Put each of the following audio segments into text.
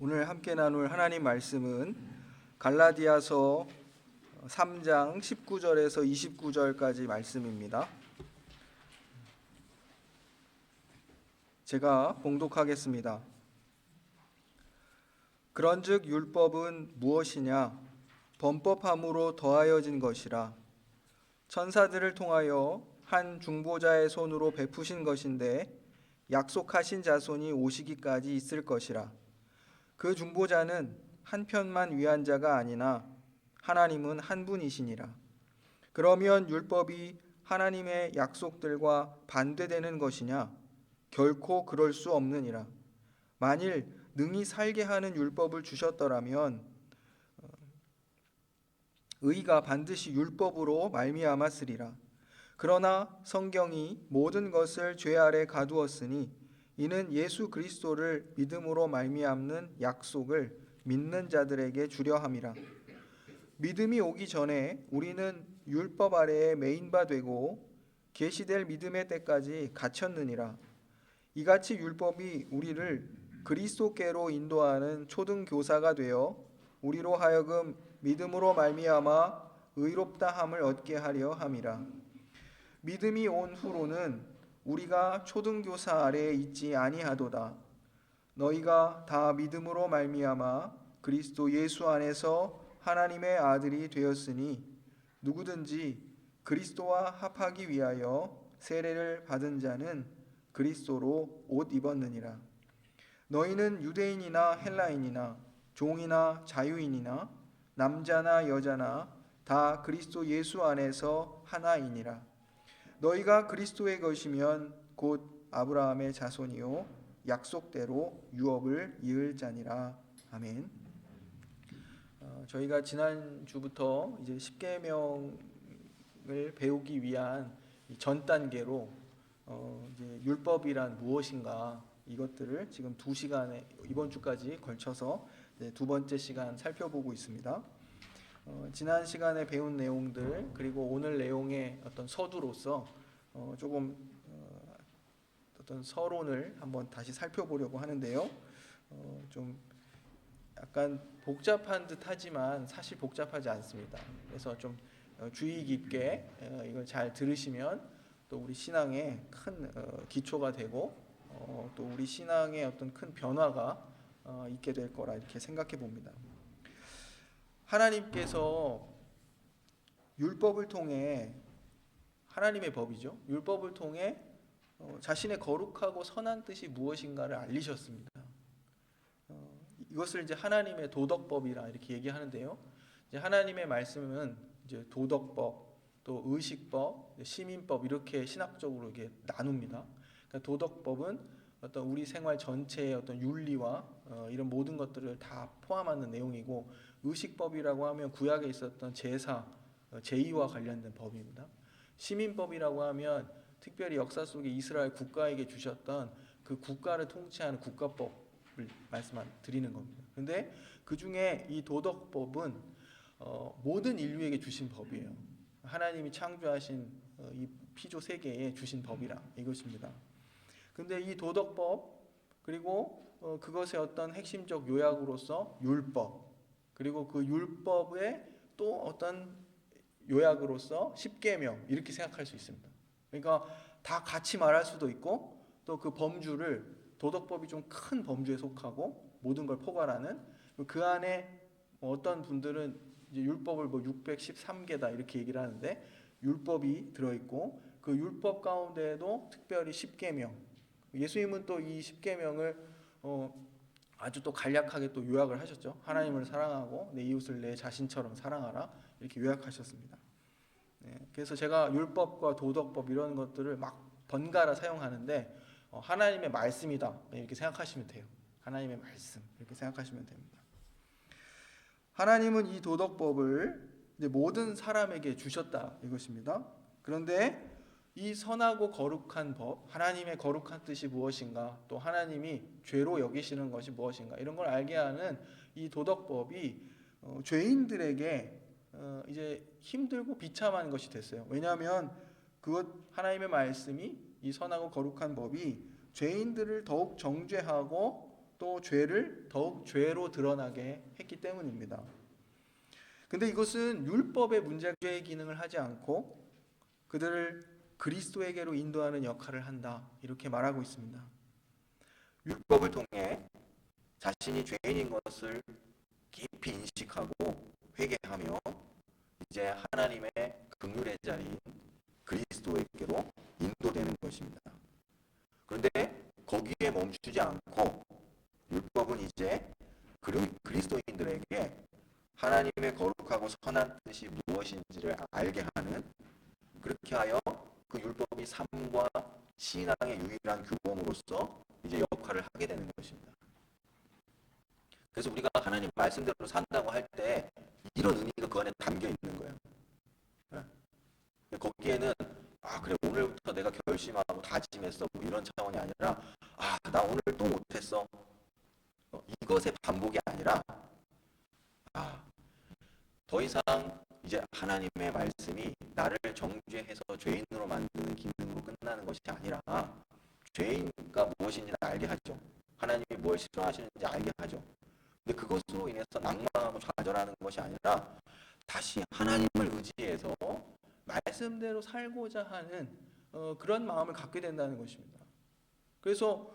오늘 함께 나눌 하나님 말씀은 갈라디아서 3장 19절에서 29절까지 말씀입니다. 제가 봉독하겠습니다. 그런즉 율법은 무엇이냐? 범법함으로 더하여진 것이라. 천사들을 통하여 한 중보자의 손으로 베푸신 것인데 약속하신 자손이 오시기까지 있을 것이라. 그 중보자는 한편만 위한 자가 아니나 하나님은 한 분이시니라. 그러면 율법이 하나님의 약속들과 반대되는 것이냐? 결코 그럴 수 없느니라. 만일 능히 살게 하는 율법을 주셨더라면 의가 반드시 율법으로 말미암았으리라. 그러나 성경이 모든 것을 죄 아래 가두었으니 이는 예수 그리스도를 믿음으로 말미암는 약속을 믿는 자들에게 주려 함이라. 믿음이 오기 전에 우리는 율법 아래에 매인 바 되고 계시될 믿음의 때까지 갇혔느니라. 이같이 율법이 우리를 그리스도께로 인도하는 초등 교사가 되어 우리로 하여금 믿음으로 말미암아 의롭다 함을 얻게 하려 함이라. 믿음이 온 후로는 우리가 초등교사 아래에 있지 아니하도다. 너희가 다 믿음으로 말미암아 그리스도 예수 안에서 하나님의 아들이 되었으니 누구든지 그리스도와 합하기 위하여 세례를 받은 자는 그리스도로 옷 입었느니라. 너희는 유대인이나 헬라인이나 종이나 자유인이나 남자나 여자나 다 그리스도 예수 안에서 하나이니라. 너희가 그리스도의 것이면 곧 아브라함의 자손이요 약속대로 유업을 이을 자니라. 아멘. 저희가 지난 주부터 이제 십계명을 배우기 위한 전 단계로 이제 율법이란 무엇인가 이것들을 지금 2시간에 이번 주까지 걸쳐서 두 번째 시간 살펴보고 있습니다. 지난 시간에 배운 내용들 그리고 오늘 내용의 어떤 서두로서 조금 어떤 서론을 한번 다시 살펴보려고 하는데요. 좀 약간 복잡한 듯 하지만 사실 복잡하지 않습니다. 그래서 좀 주의 깊게 이걸 잘 들으시면 또 우리 신앙에 큰 기초가 되고 또 우리 신앙에 어떤 큰 변화가 있게 될 거라 이렇게 생각해 봅니다. 하나님께서 율법을 통해 하나님의 법이죠. 율법을 통해 자신의 거룩하고 선한 뜻이 무엇인가를 알리셨습니다. 이것을 이제 하나님의 도덕법이라 이렇게 얘기하는데요. 이제 하나님의 말씀은 이제 도덕법, 또 의식법, 시민법 이렇게 신학적으로 이게 나눕니다. 그러니까 도덕법은 어떤 우리 생활 전체의 어떤 윤리와 이런 모든 것들을 다 포함하는 내용이고, 의식법이라고 하면 구약에 있었던 제사, 제의와 관련된 법입니다. 시민법이라고 하면 특별히 역사 속에 이스라엘 국가에게 주셨던 그 국가를 통치하는 국가법을 말씀드리는 겁니다. 그런데 그 중에 이 도덕법은 모든 인류에게 주신 법이에요. 하나님이 창조하신 이 피조 세계에 주신 법이라 이것입니다. 근데 이 도덕법 그리고 그것의 어떤 핵심적 요약으로서 율법, 그리고 그 율법의 또 어떤 요약으로서 십계명 이렇게 생각할 수 있습니다. 그러니까 다 같이 말할 수도 있고 또 그 범주를 도덕법이 좀 큰 범주에 속하고 모든 걸 포괄하는 그 안에 어떤 분들은 이제 율법을 613개다 이렇게 얘기를 하는데 율법이 들어있고 그 율법 가운데에도 특별히 십계명, 예수님은 또 이 십계명을 아주 또 간략하게 또 요약을 하셨죠. 하나님을 사랑하고 내 이웃을 내 자신처럼 사랑하라 이렇게 요약하셨습니다. 그래서 제가 율법과 도덕법 이런 것들을 막 번갈아 사용하는데 하나님의 말씀이다 이렇게 생각하시면 돼요. 하나님의 말씀 이렇게 생각하시면 됩니다. 하나님은 이 도덕법을 이제 모든 사람에게 주셨다 이것입니다. 그런데 이 선하고 거룩한 법, 하나님의 거룩한 뜻이 무엇인가, 또 하나님이 죄로 여기시는 것이 무엇인가 이런 걸 알게 하는 이 도덕법이 죄인들에게 이제 힘들고 비참한 것이 됐어요. 왜냐하면 그것 하나님의 말씀이 이 선하고 거룩한 법이 죄인들을 더욱 정죄하고 또 죄를 더욱 죄로 드러나게 했기 때문입니다. 근데 이것은 율법의 문제의 기능을 하지 않고 그들을 그리스도에게로 인도하는 역할을 한다, 이렇게 말하고 있습니다. 율법을 통해 자신이 죄인인 것을 깊이 인식하고 회개하며 이제 하나님의 긍휼의 자리인 그리스도에게로 인도되는 것입니다. 그런데 거기에 멈추지 않고 율법은 이제 그리스도인들에게 하나님의 거룩하고 선한 뜻이 무엇인지를 알게 하는, 그렇게 하여 그 율법이 삶과 신앙의 유일한 규범으로서 이제 역할을 하게 되는 것입니다. 그래서 우리가 하나님 말씀대로 산다고 할 때 이런 의미가 그 안에 담겨 있는 거예요. 거기에는 그래 오늘부터 내가 결심하고 다짐했어 뭐 이런 차원이 아니라 나 오늘 또 못했어 이것의 반복이 아니라 더 이상 이제 하나님의 말씀이 나를 정죄해서 죄인으로 만드는 기능으로 끝나는 것이 아니라 죄인가 무엇인지 알게 하죠. 하나님이 뭘 싫어하시는지 알게 하죠. 근데 그것으로 인해서 낭망하고 좌절하는 것이 아니라 다시 하나님을 의지해서 말씀대로 살고자 하는 그런 마음을 갖게 된다는 것입니다. 그래서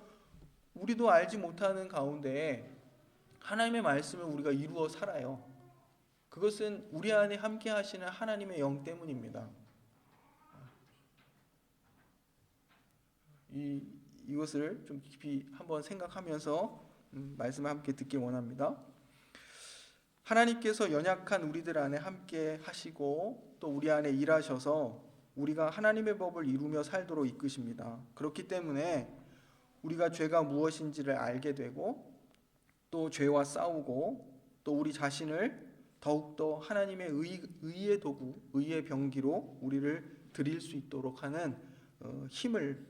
우리도 알지 못하는 가운데 하나님의 말씀을 우리가 이루어 살아요. 그것은 우리 안에 함께 하시는 하나님의 영 때문입니다. 이것을 좀 깊이 한번 생각하면서 말씀을 함께 듣기 원합니다. 하나님께서 연약한 우리들 안에 함께 하시고 또 우리 안에 일하셔서 우리가 하나님의 법을 이루며 살도록 이끄십니다. 그렇기 때문에 우리가 죄가 무엇인지를 알게 되고 또 죄와 싸우고 또 우리 자신을 더욱더 하나님의 의의 도구, 의의 병기로 우리를 드릴 수 있도록 하는 힘을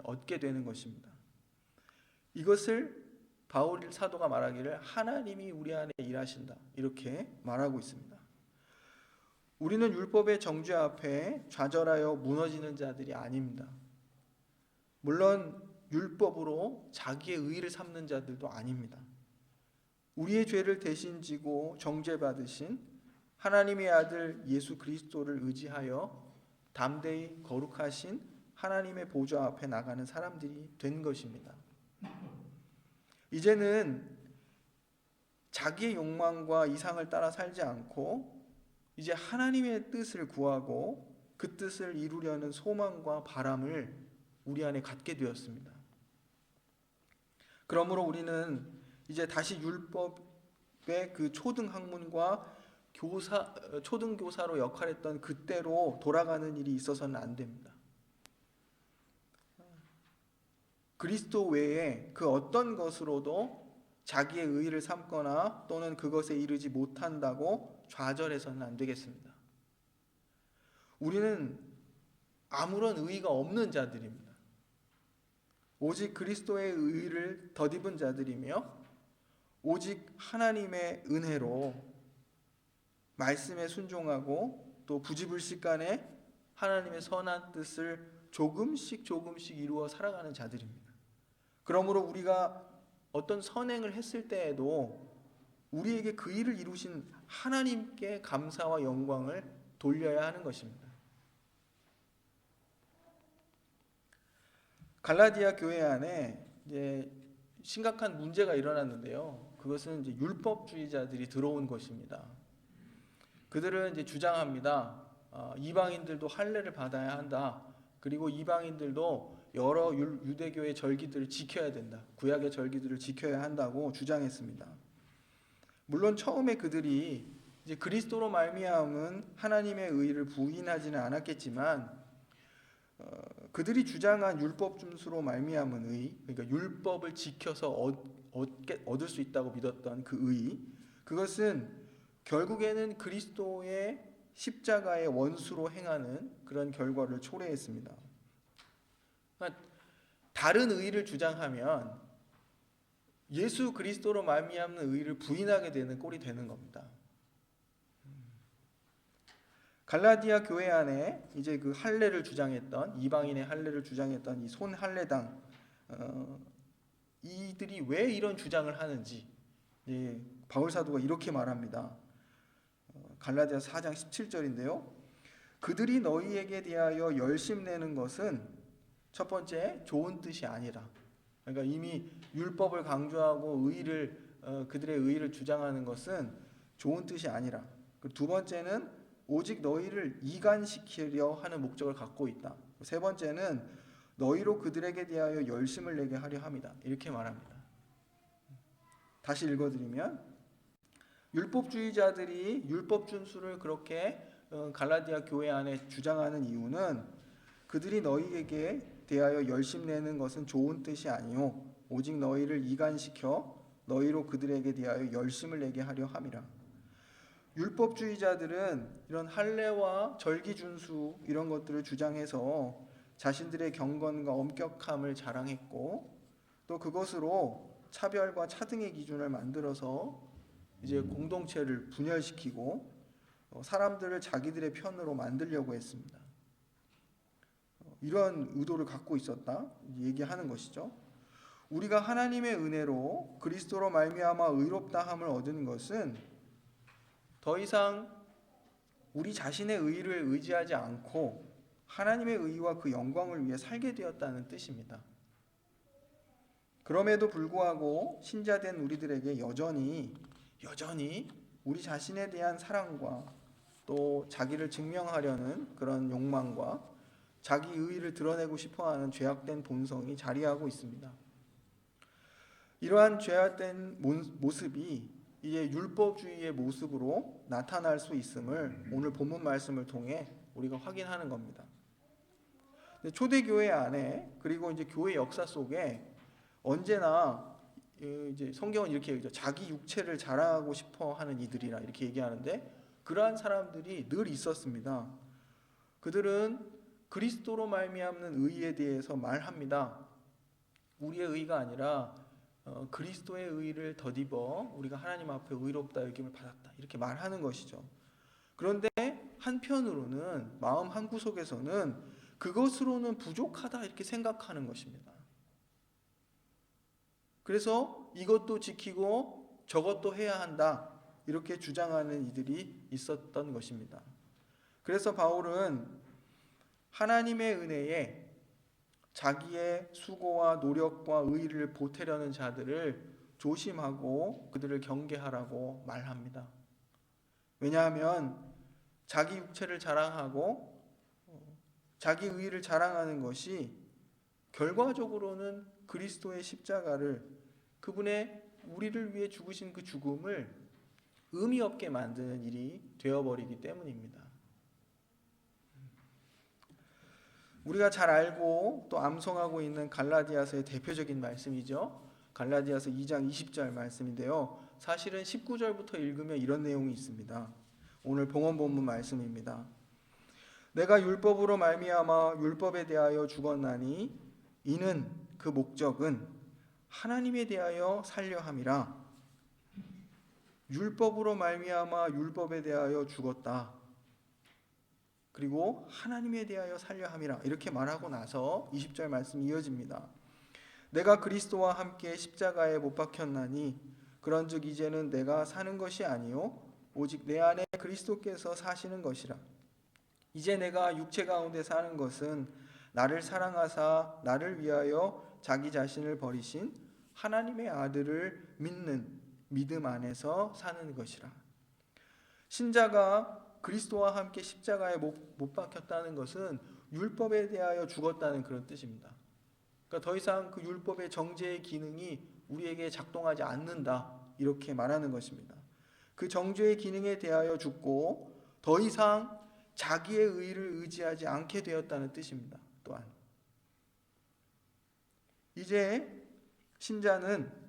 얻게 되는 것입니다. 이것을 바울 사도가 말하기를 하나님이 우리 안에 일하신다, 이렇게 말하고 있습니다. 우리는 율법의 정죄 앞에 좌절하여 무너지는 자들이 아닙니다. 물론 율법으로 자기의 의를 삼는 자들도 아닙니다. 우리의 죄를 대신 지고 정죄받으신 하나님의 아들 예수 그리스도를 의지하여 담대히 거룩하신 하나님의 보좌 앞에 나가는 사람들이 된 것입니다. 이제는 자기의 욕망과 이상을 따라 살지 않고 이제 하나님의 뜻을 구하고 그 뜻을 이루려는 소망과 바람을 우리 안에 갖게 되었습니다. 그러므로 우리는 이제 다시 율법의 그 초등학문과 초등교사로 역할했던 그때로 돌아가는 일이 있어서는 안 됩니다. 그리스도 외에 그 어떤 것으로도 자기의 의의를 삼거나 또는 그것에 이르지 못한다고 좌절해서는 안 되겠습니다. 우리는 아무런 의의가 없는 자들입니다. 오직 그리스도의 의의를 덧입은 자들이며 오직 하나님의 은혜로 말씀에 순종하고 또 부지불식간에 하나님의 선한 뜻을 조금씩 이루어 살아가는 자들입니다. 그러므로 우리가 어떤 선행을 했을 때에도 우리에게 그 일을 이루신 하나님께 감사와 영광을 돌려야 하는 것입니다. 갈라디아 교회 안에 이제 심각한 문제가 일어났는데요. 그것은 이제 율법주의자들이 들어온 것입니다. 그들은 이제 주장합니다. 이방인들도 할례를 받아야 한다. 그리고 이방인들도 여러 유대교의 절기들을 지켜야 된다. 구약의 절기들을 지켜야 한다고 주장했습니다. 물론 처음에 그들이 이제 그리스도로 말미암은 하나님의 의를 부인하지는 않았겠지만 그들이 주장한 율법 준수로 말미암은 의, 그러니까 율법을 지켜서 얻을 수 있다고 믿었던 그 의, 그것은 결국에는 그리스도의 십자가의 원수로 행하는 그런 결과를 초래했습니다. 그러니까 다른 의를 주장하면 예수 그리스도로 말미암는 의를 부인하게 되는 꼴이 되는 겁니다. 갈라디아 교회 안에 이제 그 할례를 주장했던 이방인의 할례를 주장했던 이 손 할례당 이들이 왜 이런 주장을 하는지 바울 사도가 이렇게 말합니다. 갈라디아서 4장 17절인데요. 그들이 너희에게 대하여 열심 내는 것은 첫 번째 좋은 뜻이 아니라, 그러니까 이미 율법을 강조하고 그들의 의의를 주장하는 것은 좋은 뜻이 아니라, 두 번째는 오직 너희를 이간시키려 하는 목적을 갖고 있다. 세 번째는 너희로 그들에게 대하여 열심을 내게 하려 함이다. 이렇게 말합니다. 다시 읽어드리면, 율법주의자들이 율법 준수를 그렇게 갈라디아 교회 안에 주장하는 이유는 그들이 너희에게 대하여 열심 내는 것은 좋은 뜻이 아니요 오직 너희를 이간시켜 너희로 그들에게 대하여 열심을 내게 하려 함이라. 율법주의자들은 이런 할례와 절기 준수 이런 것들을 주장해서 자신들의 경건과 엄격함을 자랑했고, 또 그것으로 차별과 차등의 기준을 만들어서 이제 공동체를 분열시키고 사람들을 자기들의 편으로 만들려고 했습니다. 이런 의도를 갖고 있었다 얘기하는 것이죠. 우리가 하나님의 은혜로 그리스도로 말미암아 의롭다함을 얻은 것은 더 이상 우리 자신의 의를 의지하지 않고 하나님의 의와 그 영광을 위해 살게 되었다는 뜻입니다. 그럼에도 불구하고 신자된 우리들에게 여전히 우리 자신에 대한 사랑과 또 자기를 증명하려는 그런 욕망과 자기 의의를 드러내고 싶어하는 죄악된 본성이 자리하고 있습니다. 이러한 죄악된 모습이 이제 율법주의의 모습으로 나타날 수 있음을 오늘 본문 말씀을 통해 우리가 확인하는 겁니다. 초대교회 안에 그리고 이제 교회 역사 속에 언제나 이제 성경은 이렇게 얘기하죠. 자기 육체를 자랑하고 싶어하는 이들이라 이렇게 얘기하는데, 그러한 사람들이 늘 있었습니다. 그들은 그리스도로 말미암는 의에 대해서 말합니다. 우리의 의가 아니라 그리스도의 의를 덧입어 우리가 하나님 앞에 의롭다 여김을 받았다 이렇게 말하는 것이죠. 그런데 한편으로는 마음 한구석에서는 그것으로는 부족하다 이렇게 생각하는 것입니다. 그래서 이것도 지키고 저것도 해야 한다 이렇게 주장하는 이들이 있었던 것입니다. 그래서 바울은 하나님의 은혜에 자기의 수고와 노력과 의의를 보태려는 자들을 조심하고 그들을 경계하라고 말합니다. 왜냐하면 자기 육체를 자랑하고 자기 의의를 자랑하는 것이 결과적으로는 그리스도의 십자가를, 그분의 우리를 위해 죽으신 그 죽음을 의미 없게 만드는 일이 되어버리기 때문입니다. 우리가 잘 알고 또 암송하고 있는 갈라디아서의 대표적인 말씀이죠. 갈라디아서 2장 20절 말씀인데요. 사실은 19절부터 읽으면 이런 내용이 있습니다. 오늘 봉헌 본문 말씀입니다. 내가 율법으로 말미암아 율법에 대하여 죽었나니 이는 그 목적은 하나님에 대하여 살려 함이라. 율법으로 말미암아 율법에 대하여 죽었다. 그리고 하나님에 대하여 살려 함이라 이렇게 말하고 나서 20절 말씀이 이어집니다. 내가 그리스도와 함께 십자가에 못 박혔나니 그런즉 이제는 내가 사는 것이 아니요 오직 내 안에 그리스도께서 사시는 것이라. 이제 내가 육체 가운데 사는 것은 나를 사랑하사 나를 위하여 자기 자신을 버리신 하나님의 아들을 믿는 믿음 안에서 사는 것이라. 신자가 그리스도와 함께 십자가에 못 박혔다는 것은 율법에 대하여 죽었다는 그런 뜻입니다. 그러니까 더 이상 그 율법의 정죄의 기능이 우리에게 작동하지 않는다 이렇게 말하는 것입니다. 그 정죄의 기능에 대하여 죽고 더 이상 자기의 의를 의지하지 않게 되었다는 뜻입니다. 또한 이제 신자는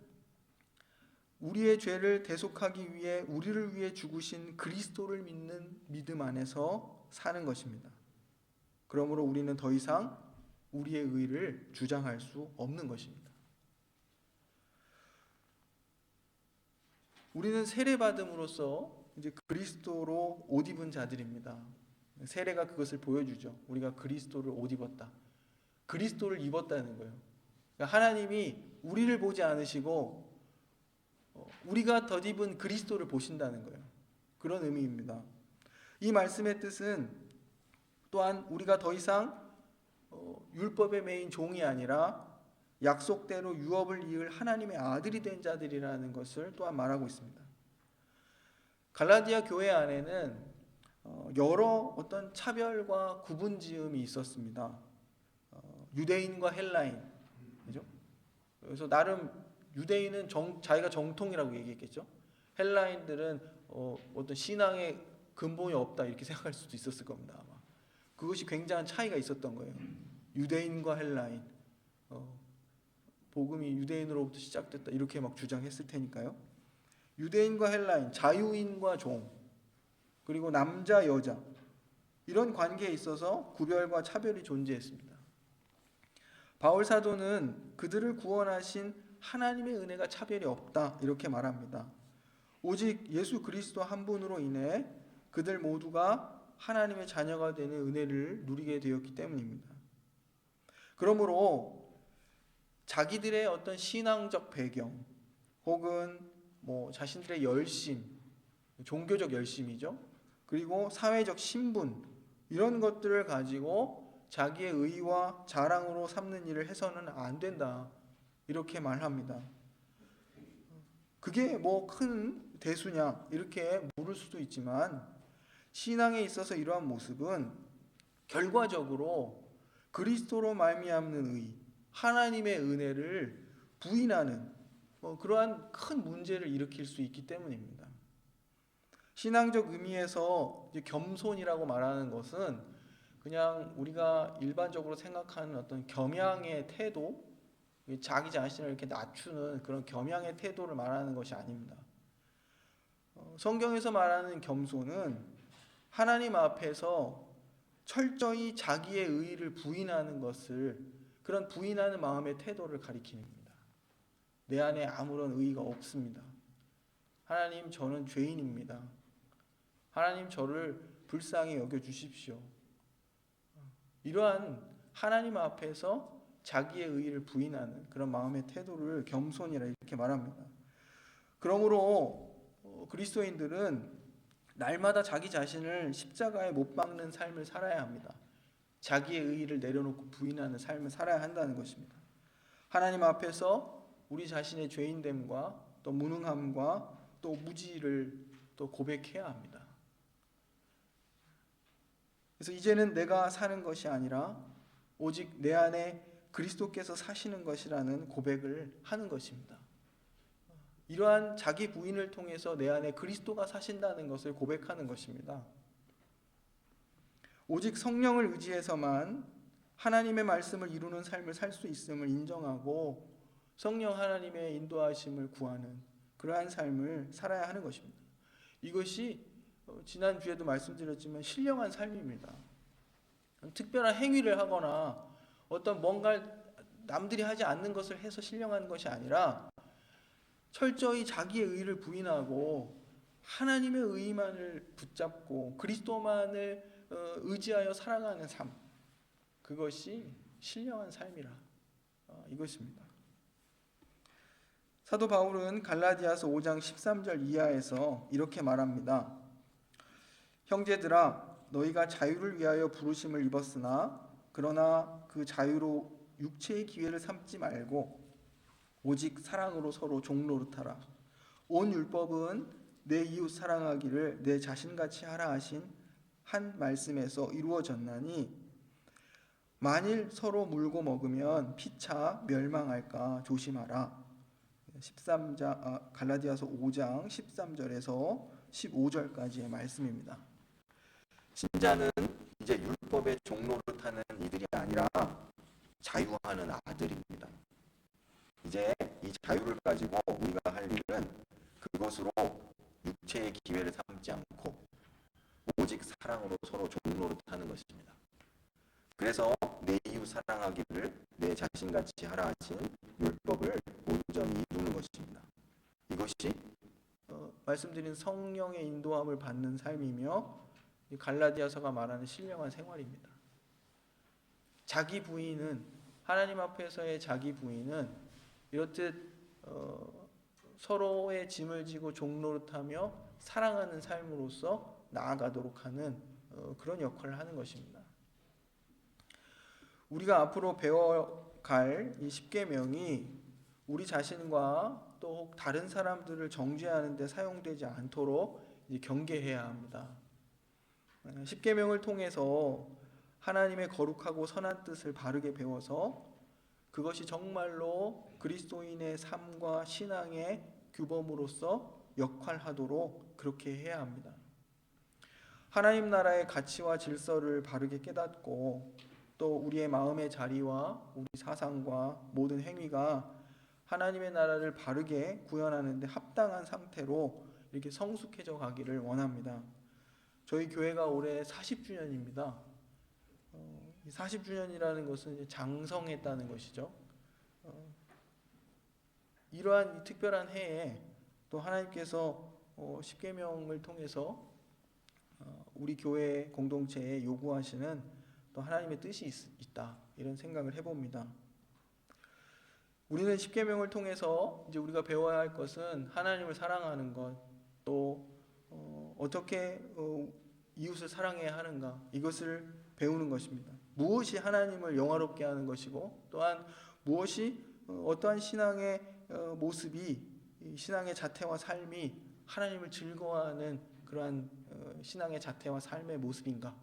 우리의 죄를 대속하기 위해 우리를 위해 죽으신 그리스도를 믿는 믿음 안에서 사는 것입니다. 그러므로 우리는 더 이상 우리의 의를 주장할 수 없는 것입니다. 우리는 세례받음으로써 이제 그리스도로 옷 입은 자들입니다. 세례가 그것을 보여주죠. 우리가 그리스도를 옷 입었다. 그리스도를 입었다는 거예요. 그러니까 하나님이 우리를 보지 않으시고 우리가 덧입은 그리스도를 보신다는 거예요. 그런 의미입니다. 이 말씀의 뜻은 또한 우리가 더 이상 율법에 매인 종이 아니라 약속대로 유업을 이을 하나님의 아들이 된 자들이라는 것을 또한 말하고 있습니다. 갈라디아 교회 안에는 여러 어떤 차별과 구분지음이 있었습니다. 유대인과 헬라인, 그죠? 그래서 나름 유대인은 자기가 정통이라고 얘기했겠죠. 헬라인들은 어떤 신앙의 근본이 없다 이렇게 생각할 수도 있었을 겁니다. 아마 그것이 굉장한 차이가 있었던 거예요. 유대인과 헬라인, 복음이 유대인으로부터 시작됐다 이렇게 막 주장했을 테니까요. 유대인과 헬라인, 자유인과 종, 그리고 남자 여자 이런 관계에 있어서 구별과 차별이 존재했습니다. 바울 사도는 그들을 구원하신 하나님의 은혜가 차별이 없다 이렇게 말합니다. 오직 예수 그리스도 한 분으로 인해 그들 모두가 하나님의 자녀가 되는 은혜를 누리게 되었기 때문입니다. 그러므로 자기들의 어떤 신앙적 배경 혹은 자신들의 열심, 종교적 열심이죠. 그리고 사회적 신분 이런 것들을 가지고 자기의 의와 자랑으로 삼는 일을 해서는 안 된다 이렇게 말합니다. 그게 큰 대수냐 이렇게 물을 수도 있지만 신앙에 있어서 이러한 모습은 결과적으로 그리스도로 말미암는 의, 하나님의 은혜를 부인하는 그러한 큰 문제를 일으킬 수 있기 때문입니다. 신앙적 의미에서 겸손이라고 말하는 것은 그냥 우리가 일반적으로 생각하는 어떤 겸양의 태도, 자기 자신을 이렇게 낮추는 그런 겸양의 태도를 말하는 것이 아닙니다. 성경에서 말하는 겸손은 하나님 앞에서 철저히 자기의 의의를 부인하는 것을, 그런 부인하는 마음의 태도를 가리킵니다. 내 안에 아무런 의의가 없습니다. 하나님, 저는 죄인입니다. 하나님, 저를 불쌍히 여겨주십시오. 이러한 하나님 앞에서 자기의 의의를 부인하는 그런 마음의 태도를 겸손이라 이렇게 말합니다. 그러므로 그리스도인들은 날마다 자기 자신을 십자가에 못 박는 삶을 살아야 합니다. 자기의 의의를 내려놓고 부인하는 삶을 살아야 한다는 것입니다. 하나님 앞에서 우리 자신의 죄인됨과 또 무능함과 또 무지를 또 고백해야 합니다. 그래서 이제는 내가 사는 것이 아니라 오직 내 안에 그리스도께서 사시는 것이라는 고백을 하는 것입니다. 이러한 자기 부인을 통해서 내 안에 그리스도가 사신다는 것을 고백하는 것입니다. 오직 성령을 의지해서만 하나님의 말씀을 이루는 삶을 살 수 있음을 인정하고 성령 하나님의 인도하심을 구하는 그러한 삶을 살아야 하는 것입니다. 이것이 지난주에도 말씀드렸지만 신령한 삶입니다. 특별한 행위를 하거나 어떤 뭔가 남들이 하지 않는 것을 해서 신령한 것이 아니라 철저히 자기의 의를 부인하고 하나님의 의만을 붙잡고 그리스도만을 의지하여 살아가는 삶, 그것이 신령한 삶이라 이것입니다. 사도 바울은 갈라디아서 5장 13절 이하에서 이렇게 말합니다. 형제들아, 너희가 자유를 위하여 부르심을 입었으나 그러나 그 자유로 육체의 기회를 삼지 말고 오직 사랑으로 서로 종노릇하라. 온 율법은 내 이웃 사랑하기를 내 자신같이 하라 하신 한 말씀에서 이루어졌나니 만일 서로 물고 먹으면 피차 멸망할까 조심하라. 갈라디아서 5장 13절에서 15절까지의 말씀입니다. 신자는 이제 율법의 종노릇하는 이들이 아니라 자유하는 아들입니다. 이제 이 자유를 가지고 우리가 할 일은 그것으로 육체의 기회를 삼지 않고 오직 사랑으로 서로 종노릇하는 것입니다. 그래서 내 이웃 사랑하기를 내 자신같이 하라 하신 율법을 온전히 이루는 것입니다. 이것이 말씀드린 성령의 인도함을 받는 삶이며 갈라디아서가 말하는 신령한 생활입니다. 자기 부인은, 하나님 앞에서의 자기 부인은 이렇듯 서로의 짐을 지고 종노릇하며 사랑하는 삶으로서 나아가도록 하는 그런 역할을 하는 것입니다. 우리가 앞으로 배워갈 이 십계명이 우리 자신과 또 다른 사람들을 정죄하는 데 사용되지 않도록 경계해야 합니다. 십계명을 통해서 하나님의 거룩하고 선한 뜻을 바르게 배워서 그것이 정말로 그리스도인의 삶과 신앙의 규범으로서 역할하도록 그렇게 해야 합니다. 하나님 나라의 가치와 질서를 바르게 깨닫고 또 우리의 마음의 자리와 우리 사상과 모든 행위가 하나님의 나라를 바르게 구현하는 데 합당한 상태로 이렇게 성숙해져 가기를 원합니다. 저희 교회가 올해 40주년입니다. 40주년이라는 것은 이제 장성했다는 것이죠. 이러한 특별한 해에 또 하나님께서 십계명을 통해서 우리 교회 공동체에 요구하시는 또 하나님의 뜻이 있다, 이런 생각을 해봅니다. 우리는 십계명을 통해서 이제 우리가 배워야 할 것은 하나님을 사랑하는 것, 또 어떻게 이웃을 사랑해야 하는가, 이것을 배우는 것입니다. 무엇이 하나님을 영화롭게 하는 것이고, 또한 무엇이 어떠한 신앙의 모습이, 신앙의 자태와 삶이 하나님을 즐거워하는 그러한 신앙의 자태와 삶의 모습인가,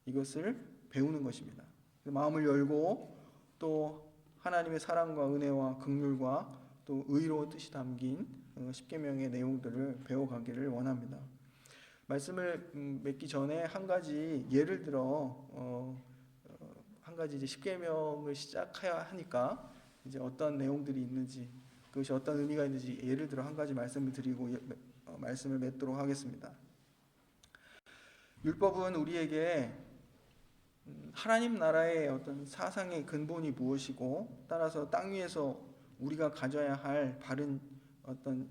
이것을 배우는 것입니다. 마음을 열고 또 하나님의 사랑과 은혜와 긍휼과 또 의로운 뜻이 담긴 십계명의 내용들을 배워가기를 원합니다. 말씀을 맺기 전에 한 가지 예를 들어 한 가지 이제 십계명을 시작해야 하니까 이제 어떤 내용들이 있는지, 그것이 어떤 의미가 있는지 예를 들어 한 가지 말씀을 드리고 말씀을 맺도록 하겠습니다. 율법은 우리에게 하나님 나라의 어떤 사상의 근본이 무엇이고, 따라서 땅 위에서 우리가 가져야 할 바른 어떤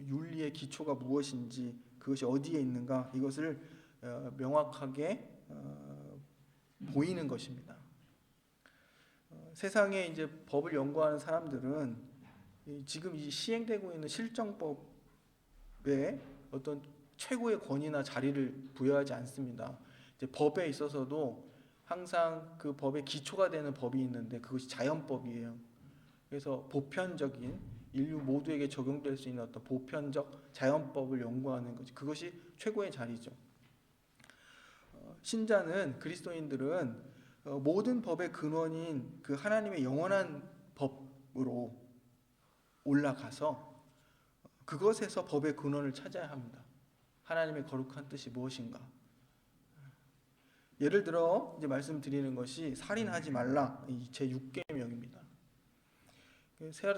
윤리의 기초가 무엇인지, 그것이 어디에 있는가, 이것을 명확하게 보이는 것입니다. 세상에 이제 법을 연구하는 사람들은 지금 이 시행되고 있는 실정법에 어떤 최고의 권위나 자리를 부여하지 않습니다. 이제 법에 있어서도 항상 그 법의 기초가 되는 법이 있는데 그것이 자연법이에요. 그래서 보편적인 인류 모두에게 적용될 수 있는 어떤 보편적 자연법을 연구하는 것이, 그것이 최고의 자리죠. 신자는, 그리스도인들은 모든 법의 근원인 그 하나님의 영원한 법으로 올라가서 그것에서 법의 근원을 찾아야 합니다. 하나님의 거룩한 뜻이 무엇인가. 예를 들어 이제 말씀드리는 것이 살인하지 말라, 이 제6계명입니다.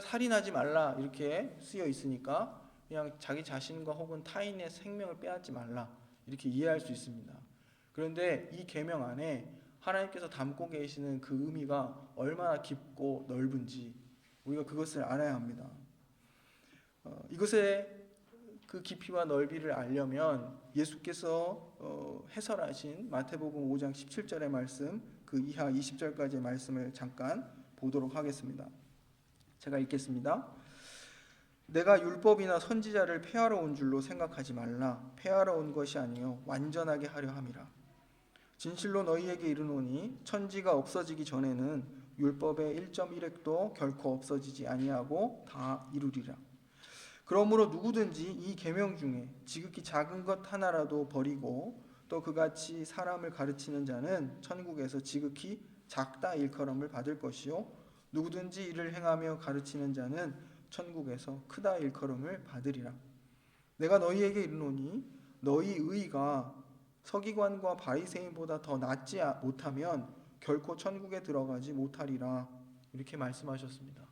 살인하지 말라 이렇게 쓰여 있으니까 그냥 자기 자신과 혹은 타인의 생명을 빼앗지 말라 이렇게 이해할 수 있습니다. 그런데 이 계명 안에 하나님께서 담고 계시는 그 의미가 얼마나 깊고 넓은지 우리가 그것을 알아야 합니다. 이것의 그 깊이와 넓이를 알려면 예수께서 해설하신 마태복음 5장 17절의 말씀, 그 이하 20절까지의 말씀을 잠깐 보도록 하겠습니다. 제가 읽겠습니다. 내가 율법이나 선지자를 폐하러 온 줄로 생각하지 말라. 폐하러 온 것이 아니요 완전하게 하려 함이라. 진실로 너희에게 이르노니 천지가 없어지기 전에는 율법의 1.1획도 결코 없어지지 아니하고 다 이루리라. 그러므로 누구든지 이 계명 중에 지극히 작은 것 하나라도 버리고 또 그같이 사람을 가르치는 자는 천국에서 지극히 작다 일컬음을 받을 것이요 누구든지 이를 행하며 가르치는 자는 천국에서 크다 일컬음을 받으리라. 내가 너희에게 이르노니 너희 의가 서기관과 바리새인보다 더 낫지 못하면 결코 천국에 들어가지 못하리라. 이렇게 말씀하셨습니다.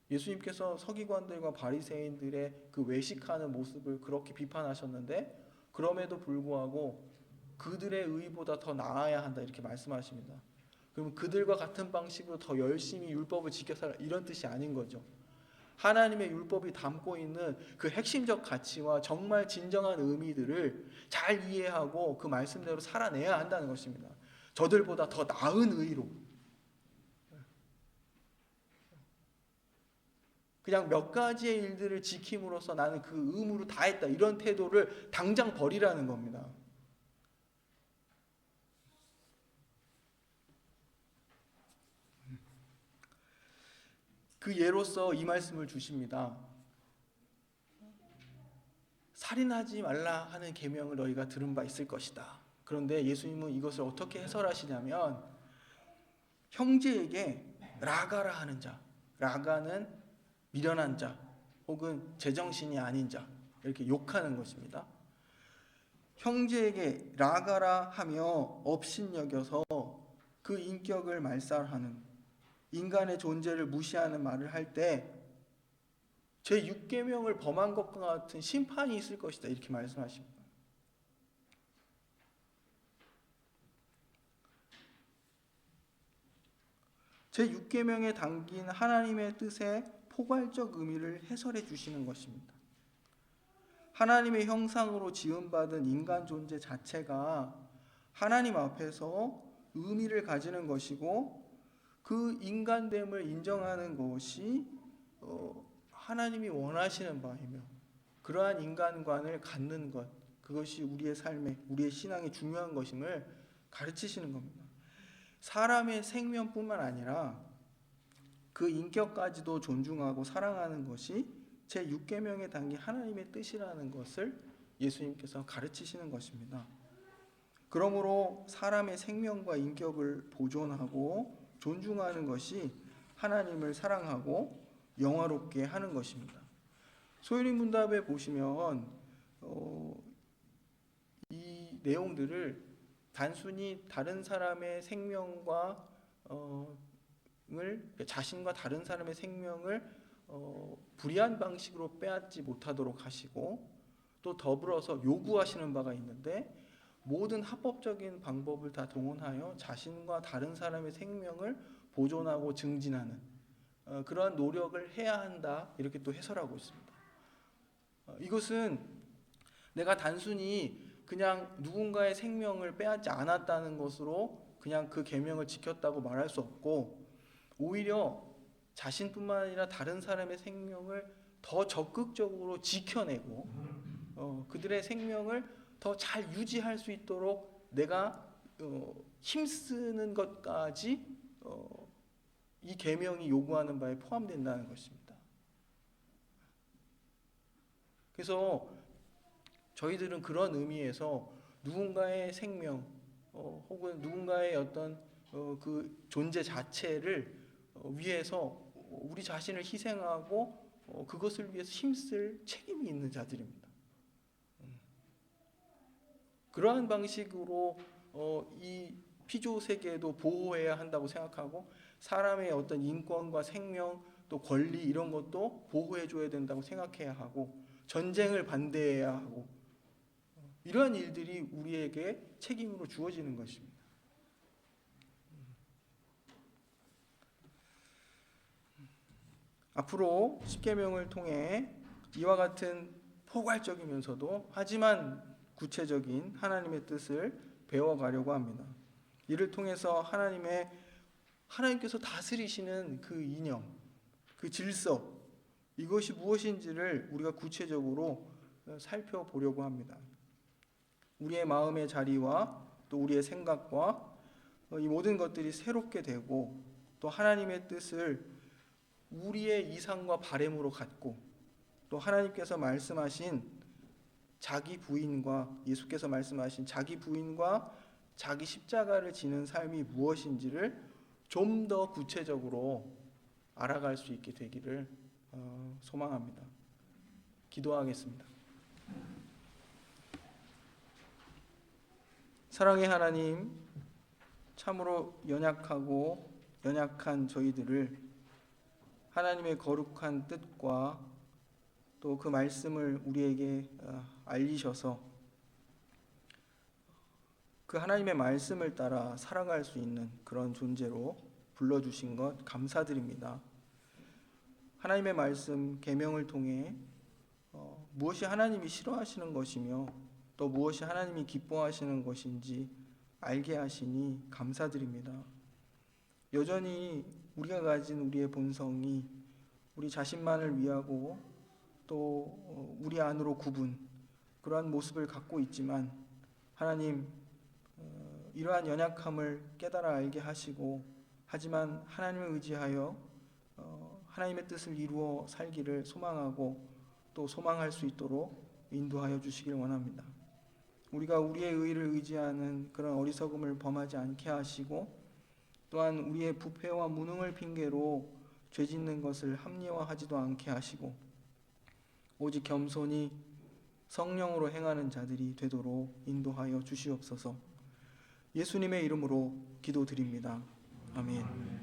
예수님께서 서기관들과 바리새인들의 그 외식하는 모습을 그렇게 비판하셨는데 그럼에도 불구하고 그들의 의보다 더 나아야 한다 이렇게 말씀하십니다. 그럼 그들과 같은 방식으로 더 열심히 율법을 지켜서 이런 뜻이 아닌 거죠. 하나님의 율법이 담고 있는 그 핵심적 가치와 정말 진정한 의미들을 잘 이해하고 그 말씀대로 살아내야 한다는 것입니다. 저들보다 더 나은 의로. 그냥 몇 가지의 일들을 지킴으로써 나는 그 의무로 다했다, 이런 태도를 당장 버리라는 겁니다. 그 예로서 이 말씀을 주십니다. 살인하지 말라 하는 계명을 너희가 들은 바 있을 것이다. 그런데 예수님은 이것을 어떻게 해설하시냐면, 형제에게 라가라 하는 자, 라가는 미련한 자 혹은 제정신이 아닌 자, 이렇게 욕하는 것입니다. 형제에게 라가라 하며 업신여겨서 그 인격을 말살하는, 인간의 존재를 무시하는 말을 할 때 제 6계명을 범한 것과 같은 심판이 있을 것이다, 이렇게 말씀하십니다. 제 6계명에 담긴 하나님의 뜻의 포괄적 의미를 해설해 주시는 것입니다. 하나님의 형상으로 지음받은 인간 존재 자체가 하나님 앞에서 의미를 가지는 것이고, 그 인간됨을 인정하는 것이 하나님이 원하시는 바이며, 그러한 인간관을 갖는 것, 그것이 우리의 삶에, 우리의 신앙에 중요한 것임을 가르치시는 겁니다. 사람의 생명뿐만 아니라 그 인격까지도 존중하고 사랑하는 것이 제 6계명에 담긴 하나님의 뜻이라는 것을 예수님께서 가르치시는 것입니다. 그러므로 사람의 생명과 인격을 보존하고 존중하는 것이 하나님을 사랑하고 영화롭게 하는 것입니다. 소유리 문답에 보시면 이 내용들을 단순히 다른 사람의 생명과 자신과 다른 사람의 생명을 불의한 방식으로 빼앗지 못하도록 하시고, 또 더불어서 요구하시는 바가 있는데, 모든 합법적인 방법을 다 동원하여 자신과 다른 사람의 생명을 보존하고 증진하는 그러한 노력을 해야 한다, 이렇게 또 해설하고 있습니다. 이것은 내가 단순히 그냥 누군가의 생명을 빼앗지 않았다는 것으로 그냥 그 계명을 지켰다고 말할 수 없고, 오히려 자신뿐만 아니라 다른 사람의 생명을 더 적극적으로 지켜내고 그들의 생명을 더 잘 유지할 수 있도록 내가 힘쓰는 것까지 이 계명이 요구하는 바에 포함된다는 것입니다. 그래서 저희들은 그런 의미에서 누군가의 생명 혹은 누군가의 어떤 그 존재 자체를 위해서 우리 자신을 희생하고 그것을 위해서 힘쓸 책임이 있는 자들입니다. 그러한 방식으로 이 피조 세계도 보호해야 한다고 생각하고, 사람의 어떤 인권과 생명 또 권리 이런 것도 보호해줘야 된다고 생각해야 하고, 전쟁을 반대해야 하고, 이러한 일들이 우리에게 책임으로 주어지는 것입니다. 앞으로 십계명을 통해 이와 같은 포괄적이면서도 하지만 구체적인 하나님의 뜻을 배워가려고 합니다. 이를 통해서 하나님께서 다스리시는 그 이념, 그 질서, 이것이 무엇인지를 우리가 구체적으로 살펴보려고 합니다. 우리의 마음의 자리와 또 우리의 생각과 이 모든 것들이 새롭게 되고, 또 하나님의 뜻을 우리의 이상과 바램으로 갖고, 또 하나님께서 말씀하신 자기 부인과, 예수께서 말씀하신 자기 부인과 자기 십자가를 지는 삶이 무엇인지를 좀 더 구체적으로 알아갈 수 있게 되기를 소망합니다. 기도하겠습니다. 사랑의 하나님, 참으로 연약한 저희들을 하나님의 거룩한 뜻과 또 그 말씀을 우리에게 알리셔서 그 하나님의 말씀을 따라 살아갈 수 있는 그런 존재로 불러주신 것 감사드립니다. 하나님의 말씀, 계명을 통해 무엇이 하나님이 싫어하시는 것이며 또 무엇이 하나님이 기뻐하시는 것인지 알게 하시니 감사드립니다. 여전히 우리가 가진 우리의 본성이 우리 자신만을 위하고 또 우리 안으로 굽은 그러한 모습을 갖고 있지만 하나님 이러한 연약함을 깨달아 알게 하시고 하지만 하나님을 의지하여 하나님의 뜻을 이루어 살기를 소망하고 또 소망할 수 있도록 인도하여 주시길 원합니다. 우리가 우리의 의를 의지하는 그런 어리석음을 범하지 않게 하시고 또한 우리의 부패와 무능을 핑계로 죄짓는 것을 합리화하지도 않게 하시고 오직 겸손히 성령으로 행하는 자들이 되도록 인도하여 주시옵소서. 예수님의 이름으로 기도드립니다. 아멘.